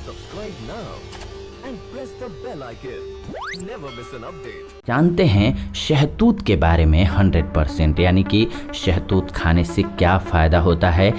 Subscribe now and press the bell icon. Never miss an update. जानते हैं शहतूत के बारे में 100%, यानी कि शहतूत खाने से क्या फ़ायदा होता है,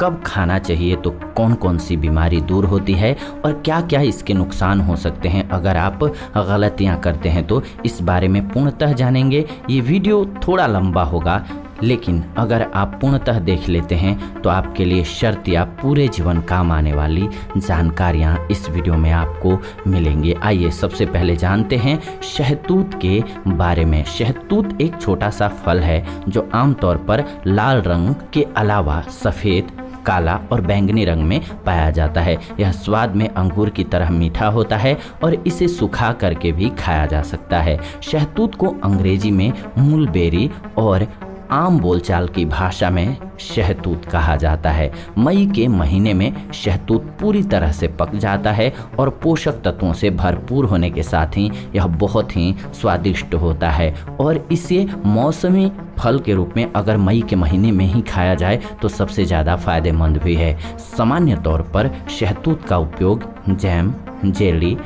कब खाना चाहिए, तो कौन कौन सी बीमारी दूर होती है और क्या क्या इसके नुकसान हो सकते हैं अगर आप गलतियां करते हैं। तो इस बारे में पूर्णतः जानेंगे। ये वीडियो थोड़ा लंबा होगा, लेकिन अगर आप पूर्णतः देख लेते हैं तो आपके लिए शर्त या पूरे जीवन काम आने वाली जानकारियां इस वीडियो में आपको मिलेंगी। आइए सबसे पहले जानते हैं शहतूत के बारे में। शहतूत एक छोटा सा फल है जो आमतौर पर लाल रंग के अलावा सफ़ेद, काला और बैंगनी रंग में पाया जाता है। यह स्वाद में अंगूर की तरह मीठा होता है और इसे सुखा करके भी खाया जा सकता है। शहतूत को अंग्रेजी में मूलबेरी और आम बोलचाल की भाषा में शहतूत कहा जाता है। मई के महीने में शहतूत पूरी तरह से पक जाता है और पोषक तत्वों से भरपूर होने के साथ ही यह बहुत ही स्वादिष्ट होता है और इसे मौसमी फल के रूप में अगर मई के महीने में ही खाया जाए तो सबसे ज़्यादा फायदेमंद भी है। सामान्य तौर पर शहतूत का उपयोग जैम, जेली,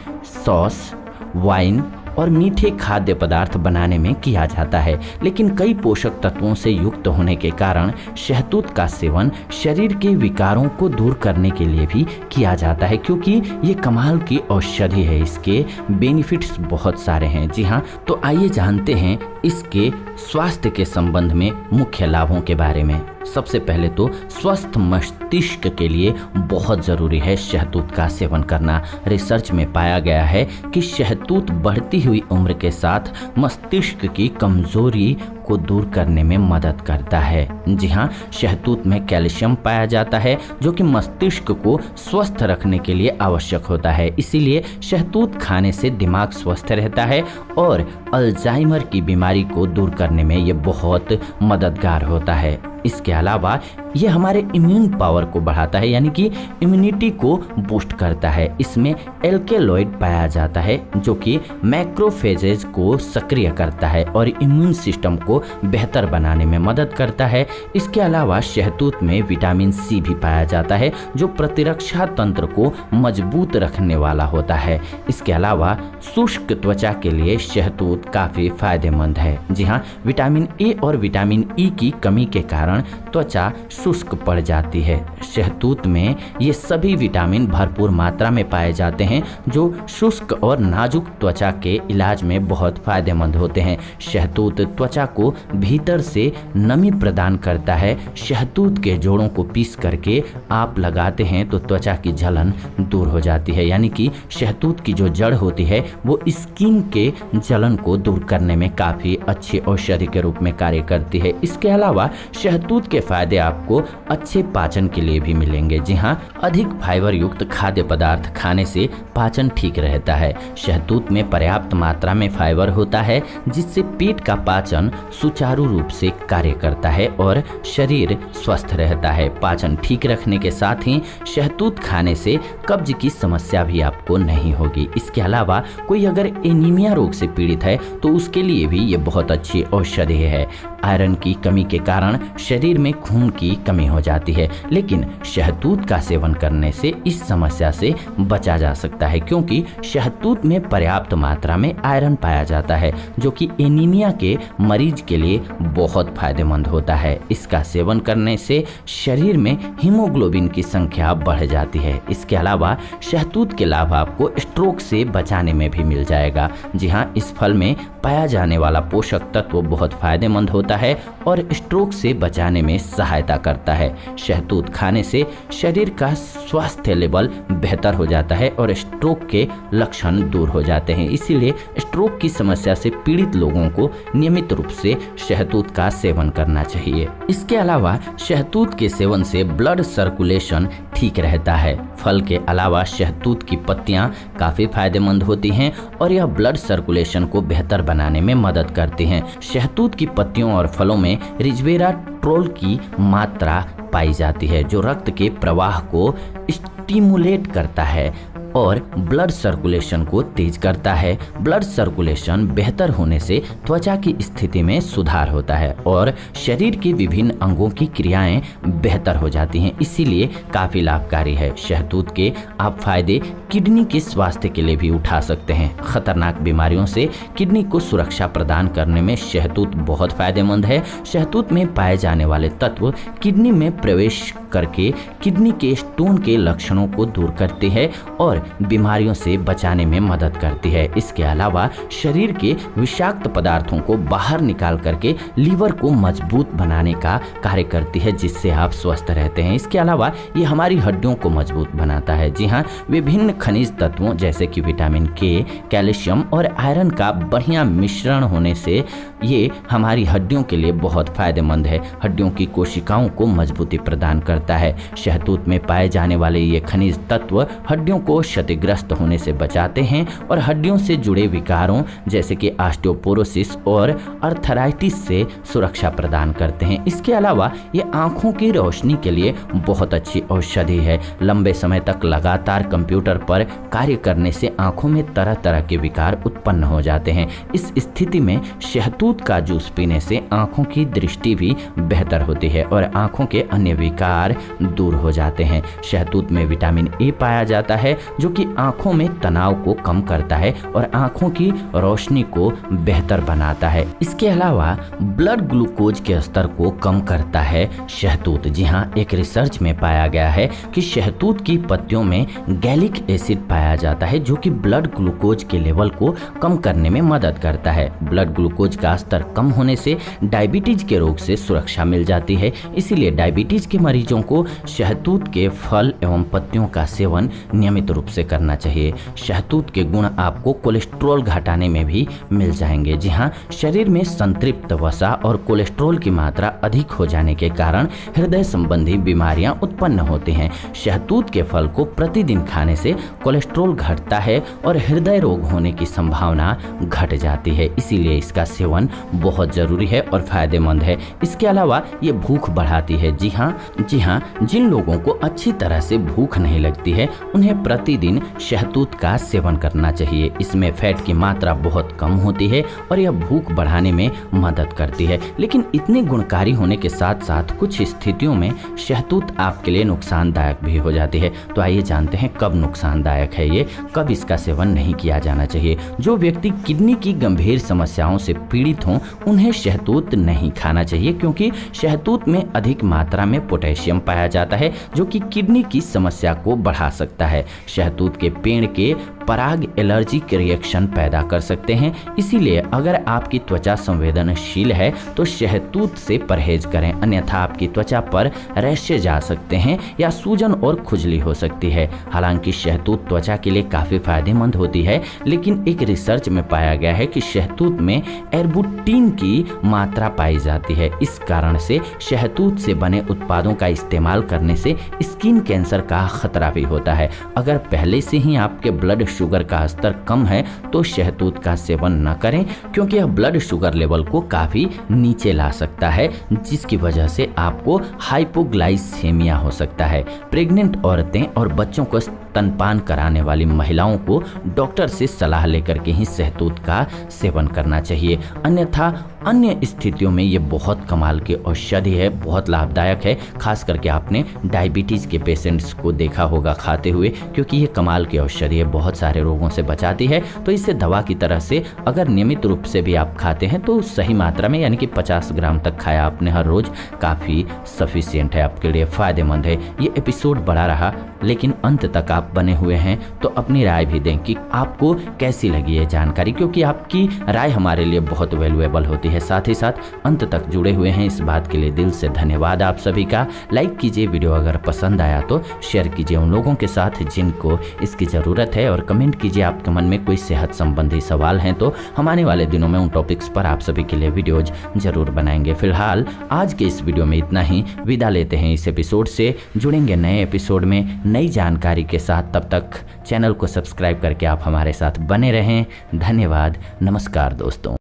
सॉस, वाइन और मीठे खाद्य पदार्थ बनाने में किया जाता है, लेकिन कई पोषक तत्वों से युक्त होने के कारण शहतूत का सेवन शरीर के विकारों को दूर करने के लिए भी किया जाता है, क्योंकि ये कमाल की औषधि है। इसके बेनिफिट्स बहुत सारे हैं। जी हाँ, तो आइए जानते हैं इसके स्वास्थ्य के संबंध में मुख्य लाभों के बारे में। सबसे पहले तो स्वस्थ मस्तिष्क के लिए बहुत ज़रूरी है शहतूत का सेवन करना। रिसर्च में पाया गया है कि शहतूत बढ़ती हुई उम्र के साथ मस्तिष्क की कमजोरी को दूर करने में मदद करता है। जी हाँ, शहतूत में कैल्शियम पाया जाता है जो कि मस्तिष्क को स्वस्थ रखने के लिए आवश्यक होता है। इसीलिए शहतूत खाने से दिमाग स्वस्थ रहता है और अल्जाइमर की बीमारी को दूर करने में ये बहुत मददगार होता है। इसके अलावा ये हमारे इम्यून पावर को बढ़ाता है, यानी कि इम्यूनिटी को बूस्ट करता है। इसमें एल्केलॉइड पाया जाता है जो कि मैक्रोफेजेज को सक्रिय करता है और इम्यून सिस्टम को बेहतर बनाने में मदद करता है। इसके अलावा शहतूत में विटामिन सी भी पाया जाता है जो प्रतिरक्षा तंत्र को मजबूत रखने वाला होता है। इसके अलावा शुष्क त्वचा के लिए शहतूत काफ़ी फायदेमंद है। जी हाँ, विटामिन ए और विटामिन ई की कमी के कारण त्वचा शुष्क पड़ जाती है। शहतूत में ये सभी विटामिन भरपूर मात्रा में पाए जाते हैं जो शुष्क और नाजुक त्वचा के इलाज में बहुत फायदेमंद होते हैं। शहतूत त्वचा को भीतर से नमी प्रदान करता है। शहतूत के जोड़ों को पीस करके आप लगाते हैं तो त्वचा की जलन दूर हो जाती है, यानी कि शहतूत की जो जड़ होती है वो स्किन के जलन को दूर करने में काफ़ी अच्छी औषधि के रूप में कार्य करती है। इसके अलावा शहतूत के फायदे आपको अच्छे पाचन के लिए भी मिलेंगे। जी हाँ, अधिक फाइबर युक्त खाद्य पदार्थ खाने से पाचन ठीक रहता है। शहतूत में पर्याप्त मात्रा में फाइबर होता है जिससे पेट का पाचन सुचारू रूप से कार्य करता है और शरीर स्वस्थ रहता है। पाचन ठीक रखने के साथ ही शहतूत खाने से कब्ज की समस्या भी आपको नहीं होगी। इसके अलावा कोई अगर एनीमिया रोग से पीड़ित है तो उसके लिए भी ये बहुत अच्छी औषधि है। आयरन की कमी के कारण शरीर में खून की कमी हो जाती है, लेकिन शहतूत का सेवन करने से इस समस्या से बचा जा सकता है, क्योंकि शहतूत में पर्याप्त मात्रा में आयरन पाया जाता है जो कि एनीमिया के मरीज के लिए बहुत फायदेमंद होता है। इसका सेवन करने से शरीर में हीमोग्लोबिन की संख्या बढ़ जाती है। इसके अलावा शहतूत के लाभ आपको स्ट्रोक से बचाने में भी मिल जाएगा। जी हाँ, इस फल में पाया जाने वाला पोषक तत्व बहुत फायदेमंद होता है और स्ट्रोक से बचाने में सहायता करता है। शहतूत खाने से शरीर का स्वास्थ्य लेवल बेहतर हो जाता है और स्ट्रोक के लक्षण दूर हो जाते हैं। इसीलिए स्ट्रोक की समस्या से पीड़ित लोगों को नियमित रूप से शहतूत का सेवन करना चाहिए। इसके अलावा शहतूत के सेवन से ब्लड सर्कुलेशन ठीक रहता है। फल के अलावा शहतूत की पत्तियां काफ़ी फायदेमंद होती हैं और यह ब्लड सर्कुलेशन को बेहतर बनाने में मदद करती हैं। शहतूत की पत्तियों और फलों में रिजवेराट्रोल की मात्रा पाई जाती है जो रक्त के प्रवाह को स्टिमुलेट करता है और ब्लड सर्कुलेशन को तेज करता है। ब्लड सर्कुलेशन बेहतर होने से त्वचा की स्थिति में सुधार होता है और शरीर के विभिन्न अंगों की क्रियाएं बेहतर हो जाती हैं, इसीलिए काफ़ी लाभकारी है। शहतूत के आप फायदे किडनी के स्वास्थ्य के लिए भी उठा सकते हैं। खतरनाक बीमारियों से किडनी को सुरक्षा प्रदान करने में शहतूत बहुत फायदेमंद है। शहतूत में पाए जाने वाले तत्व किडनी में प्रवेश करके किडनी के स्टोन के लक्षणों को दूर करती है और बीमारियों से बचाने में मदद करती है। इसके अलावा शरीर के विषाक्त पदार्थों को बाहर निकाल करके लीवर को मजबूत बनाने का कार्य करती है, जिससे आप स्वस्थ रहते हैं। इसके अलावा ये हमारी हड्डियों को मजबूत बनाता है। जी हाँ, विभिन्न खनिज तत्वों जैसे कि विटामिन के, कैल्शियम और आयरन का बढ़िया मिश्रण होने से ये हमारी हड्डियों के लिए बहुत फायदेमंद है। हड्डियों की कोशिकाओं को मजबूती प्रदान करता है। शहतूत में पाए जाने वाले ये खनिज तत्व हड्डियों को क्षतिग्रस्त होने से बचाते हैं और हड्डियों से जुड़े विकारों जैसे कि ऑस्टियोपोरोसिस और आर्थराइटिस से सुरक्षा प्रदान करते हैं। इसके अलावा ये आंखों की रोशनी के लिए बहुत अच्छी औषधि है। लंबे समय तक लगातार कंप्यूटर पर कार्य करने से आंखों में तरह तरह के विकार उत्पन्न हो जाते हैं। इस स्थिति में शहतूत का जूस पीने से आंखों की दृष्टि भी बेहतर होती है और आंखों के अन्य विकार दूर हो जाते हैं। शहतूत में विटामिन ए पाया जाता है जो कि आंखों में तनाव को कम करता है और आंखों की रोशनी को बेहतर बनाता है। इसके अलावा ब्लड ग्लूकोज के स्तर को कम करता है शहतूत। जी हाँ, एक रिसर्च में पाया गया है कि शहतूत की पत्तियों में गैलिक एसिड पाया जाता है जो कि ब्लड ग्लूकोज के लेवल को कम करने में मदद करता है। ब्लड ग्लूकोज का स्तर कम होने से डायबिटीज के रोग से सुरक्षा मिल जाती है। इसीलिए डायबिटीज के मरीजों को शहतूत के फल एवं पत्तियों का सेवन नियमित रूप से करना चाहिए। शहतूत के गुण आपको कोलेस्ट्रॉल घटाने में भी मिल जाएंगे। जी हाँ, शरीर में संतृप्त वसा और कोलेस्ट्रॉल की मात्रा अधिक हो जाने के कारण हृदय संबंधी बीमारियां उत्पन्न होती हैं। शहतूत के फल को प्रतिदिन खाने से कोलेस्ट्रॉल घटता है और हृदय रोग होने की संभावना घट जाती है। इसीलिए इसका सेवन बहुत जरूरी है और फायदेमंद है। इसके अलावा ये भूख बढ़ाती है। जी हाँ, जिन लोगों को अच्छी तरह से भूख नहीं लगती है उन्हें प्रतिदिन शहतूत का सेवन करना चाहिए। इसमें फैट की मात्रा बहुत कम होती है और यह भूख बढ़ाने में मदद करती है। लेकिन इतने गुणकारी होने के साथ साथ कुछ स्थितियों में शहतूत आपके लिए नुकसानदायक भी हो जाती है। तो आइए जानते हैं कब नुकसानदायक है ये, कब इसका सेवन नहीं किया जाना चाहिए। जो व्यक्ति किडनी की गंभीर समस्याओं से पीड़ित हों उन्हें शहतूत नहीं खाना चाहिए, क्योंकि शहतूत में अधिक मात्रा में पोटेशियम पाया जाता है जो कि किडनी की समस्या को बढ़ा सकता है। शहतूत के पेड़ के पराग एलर्जिक रिएक्शन पैदा कर सकते हैं। इसीलिए अगर आपकी त्वचा संवेदनशील है तो शहतूत से परहेज करें, अन्यथा आपकी त्वचा पर रैशेज जा सकते हैं या सूजन और खुजली हो सकती है। हालांकि शहतूत त्वचा के लिए काफ़ी फायदेमंद होती है, लेकिन एक रिसर्च में पाया गया है कि शहतूत में एर्बुटीन की मात्रा पाई जाती है। इस कारण से शहतूत से बने उत्पादों का इस्तेमाल करने से स्किन कैंसर का खतरा भी होता है। अगर पहले से ही आपके ब्लड शुगर का स्तर कम है तो शहतूत का सेवन न करें, क्योंकि यह ब्लड शुगर लेवल को काफ़ी नीचे ला सकता है, जिसकी वजह से आपको हाइपोग्लाइसेमिया हो सकता है। प्रेग्नेंट औरतें और बच्चों को स्तनपान कराने वाली महिलाओं को डॉक्टर से सलाह लेकर के ही शहतूत का सेवन करना चाहिए, अन्यथा अन्य स्थितियों में ये बहुत कमाल की औषधि है, बहुत लाभदायक है। खास करके आपने डायबिटीज़ के पेशेंट्स को देखा होगा खाते हुए, क्योंकि ये कमाल की औषधि है, बहुत सारे रोगों से बचाती है। तो इसे दवा की तरह से अगर नियमित रूप से भी आप खाते हैं तो सही मात्रा में, यानी कि 50 ग्राम तक खाया आपने हर रोज, काफ़ी सफिशिएंट है, आपके लिए फ़ायदेमंद है। ये एपिसोड बड़ा रहा, लेकिन अंत तक आप बने हुए हैं तो अपनी राय भी दें कि आपको कैसी लगी ये जानकारी, क्योंकि आपकी राय हमारे लिए बहुत वैल्यूएबल होती है। साथ ही साथ अंत तक जुड़े हुए हैं, इस बात के लिए दिल से धन्यवाद आप सभी का। लाइक कीजिए, वीडियो अगर पसंद आया तो शेयर कीजिए उन लोगों के साथ जिनको इसकी ज़रूरत है, और कमेंट कीजिए आपके मन में कोई सेहत संबंधी सवाल हैं तो हम आने वाले दिनों में उन टॉपिक्स पर आप सभी के लिए वीडियोज जरूर बनाएंगे। फिलहाल आज के इस वीडियो में इतना ही, विदा लेते हैं इस एपिसोड से। जुड़ेंगे नए एपिसोड में नई जानकारी के साथ, तब तक चैनल को सब्सक्राइब करके आप हमारे साथ बने रहें। धन्यवाद, नमस्कार दोस्तों।